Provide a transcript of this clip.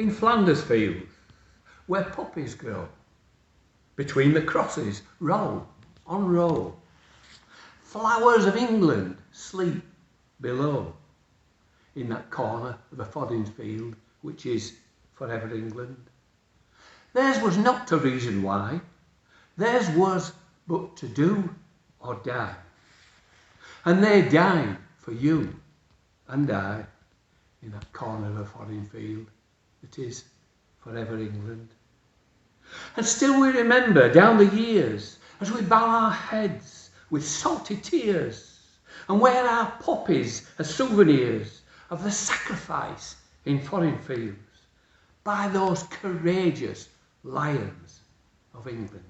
in Flanders Field, where poppies grow, between the crosses, row on row. Flowers of England sleep below, in that corner of a Flanders Field which is forever England. Theirs was not to reason why, theirs was but to do or die. And they died for you and I, in that corner of a foreign field that is forever England. And still we remember down the years, as we bow our heads with salty tears, and wear our poppies as souvenirs of the sacrifice in foreign fields by those courageous lions of England.